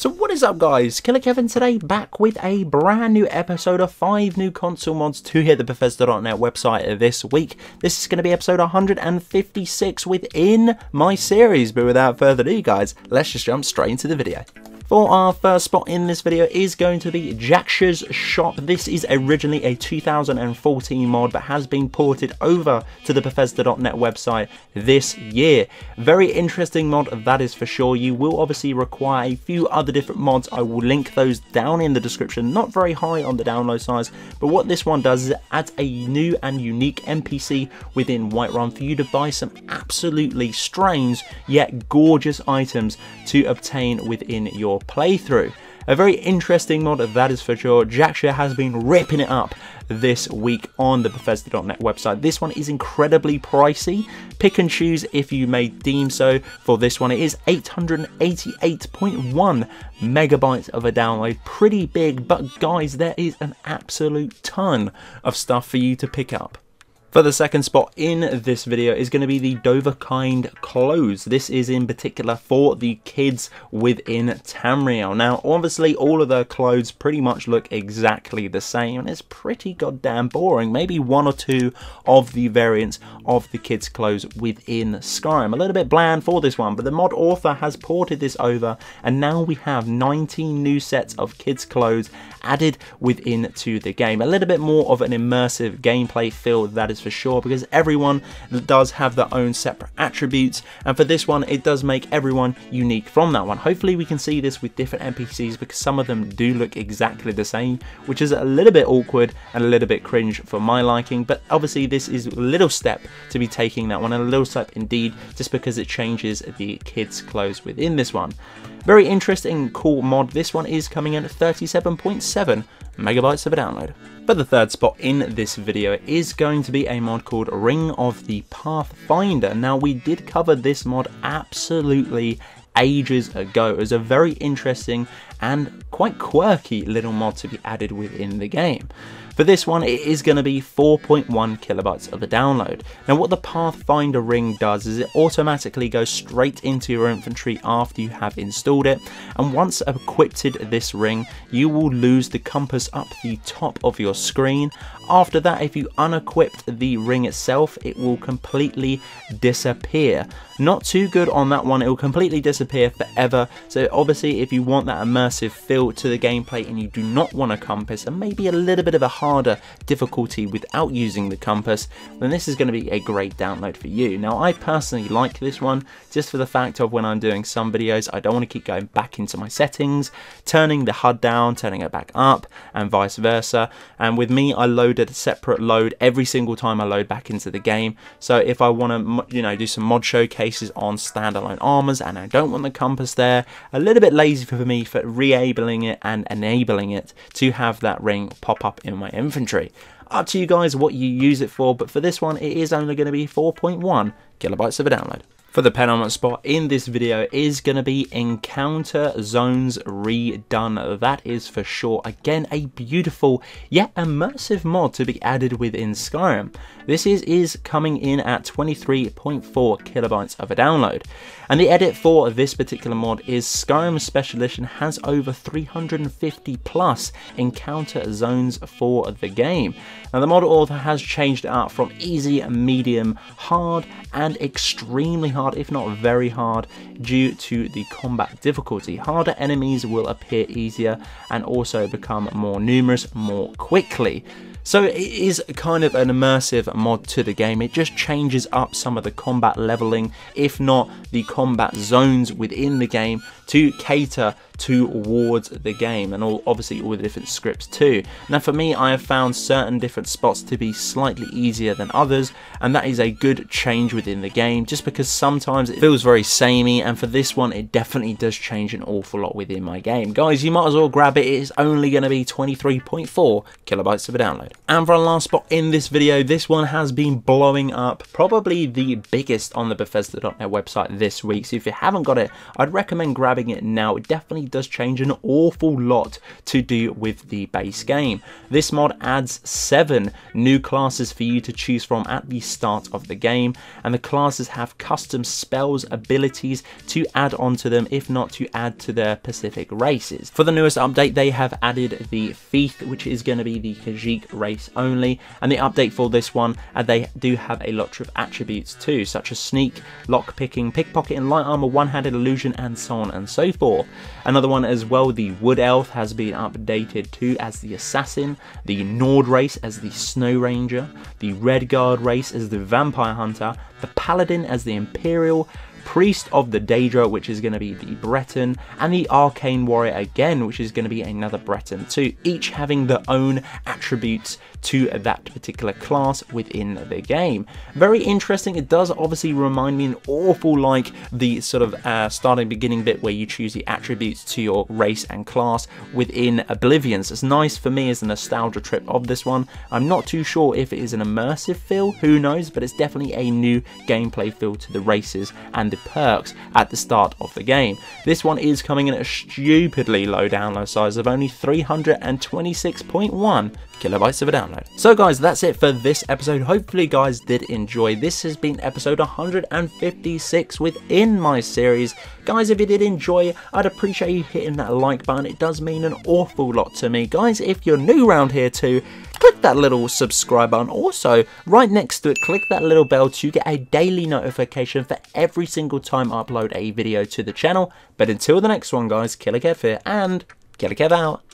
So what is up guys, Killerkev today back with a brand new episode of 5 new console mods to hit the Bethesda.net website this week. This is going to be episode 156 within my series, but without further ado guys, let's just jump straight into the video. For our first spot in this video is going to be Jacksh's shop. This is originally a 2014 mod but has been ported over to the Bethesda.net website this year. Very interesting mod, that is for sure. You will obviously require a few other different mods. I will link those down in the description. Not very high on the download size, but what this one does is it adds a new and unique NPC within Whiterun for you to buy some absolutely strange yet gorgeous items to obtain within your playthrough. A very interesting mod, that is for sure. Jacksh has been ripping it up this week on the Bethesda.net website. This one is incredibly pricey. Pick and choose if you may deem so. For this one, it is 888.1 megabytes of a download. Pretty big, but guys, there is an absolute ton of stuff for you to pick up. For the second spot in this video is going to be the Dovakinder clothes. This is in particular for the kids within Tamriel. Now, obviously, all of the clothes pretty much look exactly the same, and it's pretty goddamn boring. Maybe one or two of the variants of the kids' clothes within Skyrim. A little bit bland for this one, but the mod author has ported this over, and now we have 19 new sets of kids' clothes added within to the game. A little bit more of an immersive gameplay feel, that is for sure, because everyone does have their own separate attributes, and for this one it does make everyone unique from that one. Hopefully we can see this with different NPCs, because some of them do look exactly the same, which is a little bit awkward and a little bit cringe for my liking, but obviously this is a little step to be taking that one, and a little step indeed, just because it changes the kids' clothes within this one. Very interesting, cool mod. This one is coming in at 37.7 megabytes of a download. But the third spot in this video is going to be a mod called Ring of the Pathfinder. Now, we did cover this mod absolutely ages ago. It was a very interesting and quite quirky little mod to be added within the game. For this one, it is going to be 4.1 kilobytes of a download. Now, what the Pathfinder ring does is it automatically goes straight into your inventory after you have installed it, and once equipped this ring, you will lose the compass up the top of your screen. After that, if you unequip the ring itself, it will completely disappear. Not too good on that one. It will completely disappear forever. So obviously, if you want that immersive feel to the gameplay and you do not want a compass and maybe a little bit of a harder difficulty without using the compass, then this is going to be a great download for you. Now, I personally like this one just for the fact of when I'm doing some videos, I don't want to keep going back into my settings, turning the HUD down, turning it back up, and vice versa. And with me, I loaded a separate load every single time I load back into the game. So if I want to, do some mod showcases on standalone armors and I don't want the compass there, a little bit lazy for me for re-enabling it and enabling it to have that ring pop up in my inventory. Up to you guys what you use it for, but for this one it is only going to be 4.1 kilobytes of a download. For the penultimate spot in this video is going to be Encounter Zones Redone. That is for sure. Again, a beautiful yet immersive mod to be added within Skyrim. This is coming in at 23.4 kilobytes of a download. And the edit for this particular mod is Skyrim Special Edition has over 350 plus encounter zones for the game. Now, the mod author has changed it up from easy, medium, hard, and extremely hard, if not very hard, due to the combat difficulty. Harder enemies will appear easier and also become more numerous more quickly. So it is kind of an immersive mod to the game. It just changes up some of the combat leveling, if not the combat zones within the game, to cater towards the game, and obviously all the different scripts too. Now, for me, I have found certain different spots to be slightly easier than others, and that is a good change within the game, just because sometimes it feels very samey, and for this one it definitely does change an awful lot within my game. Guys, you might as well grab it. It's only going to be 23.4 kilobytes of a download. And for our last spot in this video, this one has been blowing up, probably the biggest on the Bethesda.net website this week. So if you haven't got it, I'd recommend grabbing it now. It definitely definitely does change an awful lot to do with the base game. This mod adds 7 new classes for you to choose from at the start of the game, and the classes have custom spells, abilities to add onto them, if not to add to their specific races. For the newest update, they have added the Thief, which is going to be the Khajiit race only, and the update for this one, they do have a lot of attributes too, such as sneak, lock picking, pickpocket and light armor, one-handed illusion, and so on and so forth. Another one as well, the Wood Elf has been updated too as the Assassin, the Nord race as the Snow Ranger, the Red Guard race as the Vampire Hunter, the Paladin as the Imperial, Priest of the Daedra, which is going to be the Breton, and the Arcane Warrior again, which is going to be another Breton too, each having their own attributes to that particular class within the game. Very interesting. It does obviously remind me an awful like the sort of starting beginning bit where you choose the attributes to your race and class within Oblivion. So it's nice for me as a nostalgia trip of this one. I'm not too sure if it is an immersive feel, who knows, but it's definitely a new gameplay feel to the races and the perks at the start of the game. This one is coming in at a stupidly low download size of only 326.1 kilobytes of a download. So guys, that's it for this episode. Hopefully you guys did enjoy. This has been episode 156 within my series. Guys, if you did enjoy, I'd appreciate you hitting that like button. It does mean an awful lot to me. Guys, if you're new around here too, click that little subscribe button. Also, right next to it, click that little bell to get a daily notification for every single time I upload a video to the channel. But until the next one, guys, Killerkev here, and Killerkev out.